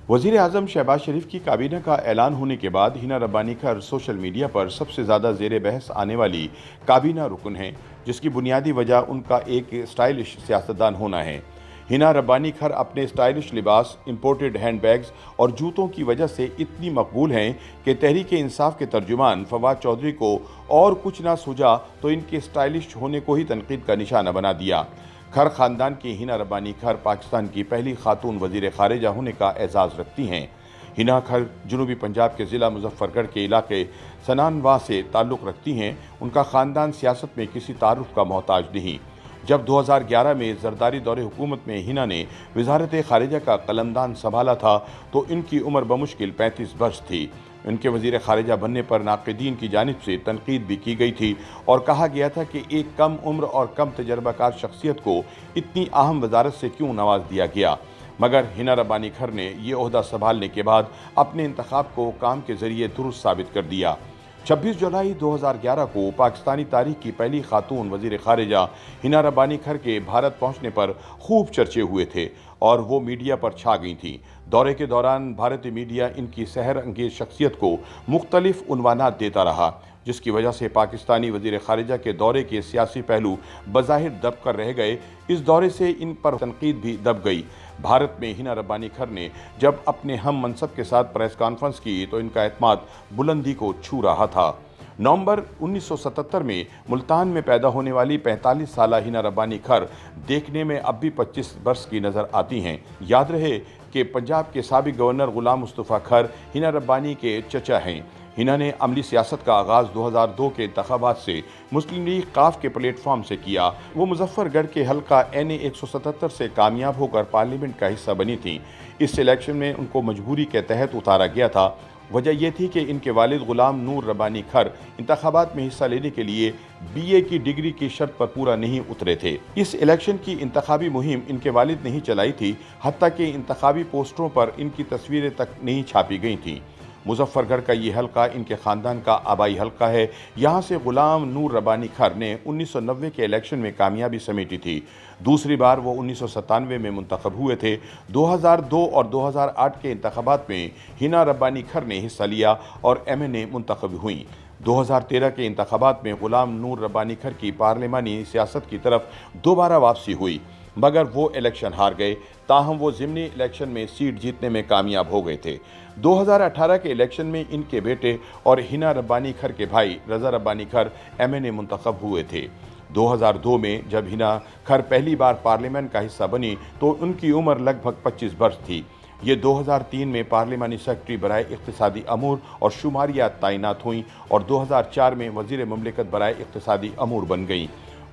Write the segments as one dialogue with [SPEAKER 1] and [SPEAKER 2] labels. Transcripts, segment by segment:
[SPEAKER 1] वज़ीर आज़म शहबाज शरीफ की काबीना का ऐलान होने के बाद हिना रब्बानी खर सोशल मीडिया पर सबसे ज़्यादा ज़ेर बहस आने वाली काबीना रुकन हैं, जिसकी बुनियादी वजह उनका एक स्टाइलिश सियासतदान होना है। हिना रब्बानी खर अपने स्टाइलिश लिबास, इंपोर्टेड हैंडबैग्स और जूतों की वजह से इतनी मकबूल हैं कि तहरीक इंसाफ के तर्जुमान फवाद चौधरी को और कुछ ना सूझा तो इनके स्टाइलिश होने को ही तनकीद का निशाना बना दिया। खर ख़ानदान की हिना रब्बानी खर पाकिस्तान की पहली खातून वज़ीर ख़ारिजा होने का एजाज़ रखती हैं। हिना खर जनूबी पंजाब के ज़िला मुज़फ़्फ़रगढ़ के इलाके सनानवा से ताल्लुक़ रखती हैं। उनका ख़ानदान सियासत में किसी तारुफ़ का मोहताज नहीं। जब 2011 में ज़रदारी दौरे हुकूमत में हिना ने वज़ारत ख़ारिजा का कलमदान संभाला था तो इनकी उम्र बमुश्किल 35 वर्ष थी। इनके वज़ीर ख़ारिजा बनने पर नाक़िदीन की जानिब से तनकीद भी की गई थी और कहा गया था कि एक कम उम्र और कम तजर्बाकार शख्सियत को इतनी अहम वज़ारत से क्यों नवाज दिया गया। मगर हिना रब्बानी खर ने ये ओहदा संभालने के बाद अपने इंतखाब को काम के ज़रिए दुरुस्त साबित कर दिया। 26 जुलाई 2011 को पाकिस्तानी तारीख की पहली खातून वज़ीर ख़ारिजा हिना रब्बानी खर के भारत पहुँचने पर खूब चर्चे हुए थे और वो मीडिया पर छा गई थीं। दौरे के दौरान भारतीय मीडिया इनकी सहर अंगेज़ शख्सियत को मुख्तलिफ उन्वानात देता रहा, जिसकी वजह से पाकिस्तानी वज़ीर ख़ारिजा के दौरे के सियासी पहलू बज़ाहिर दब कर रह गए। इस दौरे से इन पर तनकीद भी दब गई। भारत में हिना रब्बानी खर ने जब अपने हम मनसब के साथ प्रेस कॉन्फ्रेंस की तो इनका एतमाद बुलंदी को छू रहा था। नवंबर 1977 में मुल्तान में पैदा होने वाली 45 साला हिना रब्बानी खर देखने में अब भी 25 वर्ष की नज़र आती हैं। याद रहे कि पंजाब के साबिक गवर्नर गुलाम मुस्तफ़ा खर हिना रब्बानी के चचा हैं। हिना ने अमली सियासत का आगाज़ 2002 के इंतखाबात से मुस्लिम लीग काफ के प्लेटफॉर्म से किया। वो मुज़फ़्फ़रगढ़ के हल्का NA 177 से कामयाब होकर पार्लियामेंट का हिस्सा बनी थी। इस इलेक्शन में उनको मजबूरी के तहत उतारा गया था। वजह यह थी कि इनके वालिद गुलाम नूर रब्बानी खर इंतखाबात में हिस्सा लेने के लिए BA की डिग्री की शर्त पर पूरा नहीं उतरे थे। इस इलेक्शन की इंतखाबी मुहिम इनके वालिद ने ही चलाई थी, हत्ता कि इंतखाबी पोस्टरों पर इनकी तस्वीरें तक नहीं छापी गई थीं। मुज़फ़्फ़रगढ़ का ये हल्का इनके ख़ानदान का आबाई हल्का है। यहाँ से गुलाम नूर रब्बानी खर ने 1990 के इलेक्शन में कामयाबी समेटी थी। दूसरी बार वो 1997 में मुंतखब हुए थे। 2002 और 2008 के इंतखाबात में हिना रब्बानी खर ने हिस्सा लिया और MNA मुंतखब हुई। 2013 के इंतखाबात में गुलाम नूर रब्बानी खर की पार्लिमानी सियासत की तरफ दोबारा वापसी हुई, मगर वो इलेक्शन हार गए। ताहम वो ज़िमनी इलेक्शन में सीट जीतने में कामयाब हो गए थे। 2018 के इलेक्शन में इनके बेटे और हिना रब्बानी खर के भाई रज़ा रब्बानी खर MNA मुंतखब हुए थे। 2002 में जब हिना खर पहली बार पार्लियामेंट का हिस्सा बनी तो उनकी उम्र लगभग 25 वर्ष थी। ये 2003 में पार्लिमानी सेक्रेटरी बराए इक़्तिसादी अमूर और शुमारियात तैनात हुईं और 2004 में वज़ीर मुमलिकत बराए इक़्तिसादी अमूर बन गईं।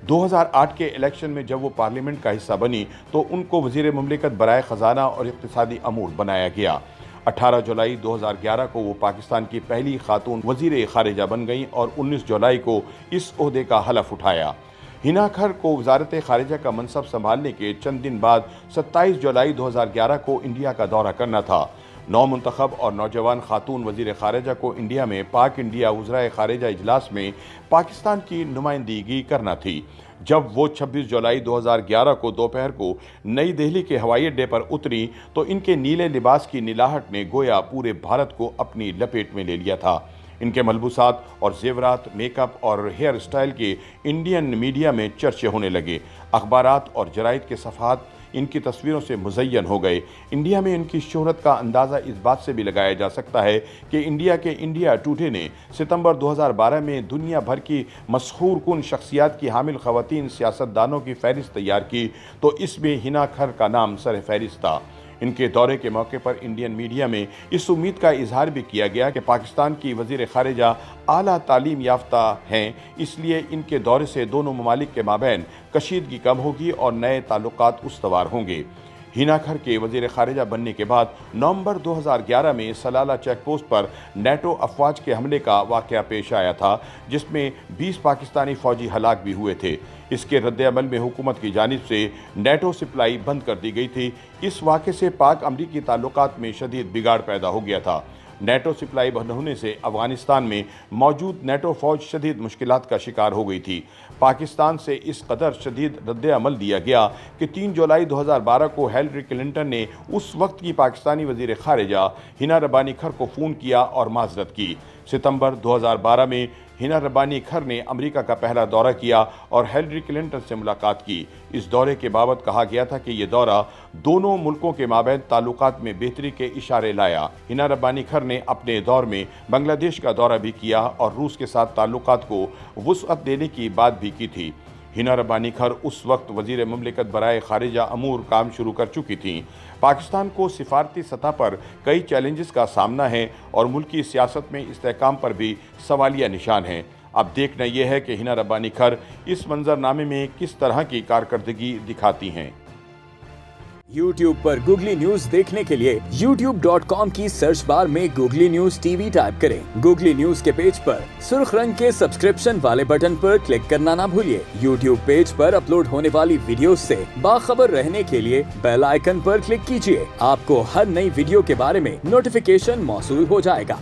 [SPEAKER 1] 2008 के इलेक्शन में जब वो पार्लियामेंट का हिस्सा बनी तो उनको वज़ीर मुमलिकत बराए ख़जाना और इक़्तिसादी अमूर बनाया गया। 18 जुलाई 2011 को वो पाकिस्तान की पहली खातून वज़ीर ख़ारिजा बन गईं और 19 जुलाई को इस ओहदे का हलफ उठाया। हिना खर को वज़ारत ख़ारिजा का मनसब संभालने के चंद दिन बाद 27 जुलाई 2011 को इंडिया का दौरा करना था। नौ मुंतखब और नौजवान खातून वज़ीर ख़ारिजा को इंडिया में पाक इंडिया वज़राए ख़ारिजा इजलास में पाकिस्तान की नुमाइंदगी करना थी। जब वो 26 जुलाई 2011 को दोपहर को नई दिल्ली के हवाई अड्डे पर उतरी तो इनके नीले लिबास की निलाहट ने गोया पूरे भारत को अपनी लपेट में ले लिया था। इनके मलबूसात और जेवरात, मेकअप और हेयर स्टाइल के इंडियन मीडिया में चर्चे होने लगे। अखबारात और जराइद के सफ़हात इनकी तस्वीरों से मुज़य्यन हो गए। इंडिया में इनकी शोहरत का अंदाज़ा इस बात से भी लगाया जा सकता है कि इंडिया के इंडिया टुडे ने सितंबर 2012 में दुनिया भर की मशहूर कुन शख्सियात की हामिल ख़वातीन सियासतदानों की फ़हरिस्त तैयार की तो इसमें हिना खर का नाम सर फ़हरिस्त था। इनके दौरे के मौके पर इंडियन मीडिया में इस उम्मीद का इजहार भी किया गया कि पाकिस्तान की वज़ीर ख़ारिजा आला तालीम याफ्ता हैं, इसलिए इनके दौरे से दोनों ममालिक के माबैन कशीदगी कम होगी और नए ताल्लुकात उस्तवार होंगे। हिना खर के वज़ीर ख़ारिजा बनने के बाद नवंबर 2011 में सलाला चेक पोस्ट पर नेटो अफवाज के हमले का वाक़या पेश आया था, जिसमें 20 पाकिस्तानी फ़ौजी हलाक भी हुए थे। इसके रद्द-ए-अमल में हुकूमत की जानिब से नेटो सप्लाई बंद कर दी गई थी। इस वाक़े से पाक अमरीकी ताल्लुकात में शदीद बिगाड़ पैदा हो गया था। नेटो सप्लाई बंद होने से अफगानिस्तान में मौजूद नेटो फौज शदीद मुश्किलात का शिकार हो गई थी। पाकिस्तान से इस कदर शदीद रद्द-ए-अमल दिया गया कि 3 जुलाई 2012 को हिलरी क्लिंटन ने उस वक्त की पाकिस्तानी वज़ीर ख़ारिजा हिना रब्बानी खर को फ़ोन किया और माज़रत की। सितंबर 2012 में हिना रब्बानी खर ने अमेरिका का पहला दौरा किया और हिलरी क्लिंटन से मुलाकात की। इस दौरे के बाबत कहा गया था कि ये दौरा दोनों मुल्कों के माबैन ताल्लुकात में बेहतरी के इशारे लाया। हिना रब्बानी खर ने अपने दौर में बांग्लादेश का दौरा भी किया और रूस के साथ ताल्लुकात को वुसअत देने की बात भी की थी। हिना रब्बानी खर उस वक्त वज़ीर मुमलिकत बराए खारिजा अमूर काम शुरू कर चुकी थीं। पाकिस्तान को सिफारती सतह पर कई चैलेंजेस का सामना है और मुल्की सियासत में इस्तेहकाम पर भी सवालिया निशान हैं। अब देखना यह है कि हिना रब्बानी खर इस मंजरनामे में किस तरह की कारकर्दगी दिखाती हैं।
[SPEAKER 2] YouTube पर गूगली न्यूज देखने के लिए youtube.com की सर्च बार में गूगली न्यूज टीवी टाइप करें। गूगली न्यूज के पेज पर सुर्ख रंग के सब्सक्रिप्शन वाले बटन पर क्लिक करना ना भूलिए। YouTube पेज पर अपलोड होने वाली वीडियोस से बाखबर रहने के लिए बेल आइकन पर क्लिक कीजिए। आपको हर नई वीडियो के बारे में नोटिफिकेशन मौसूल हो जाएगा।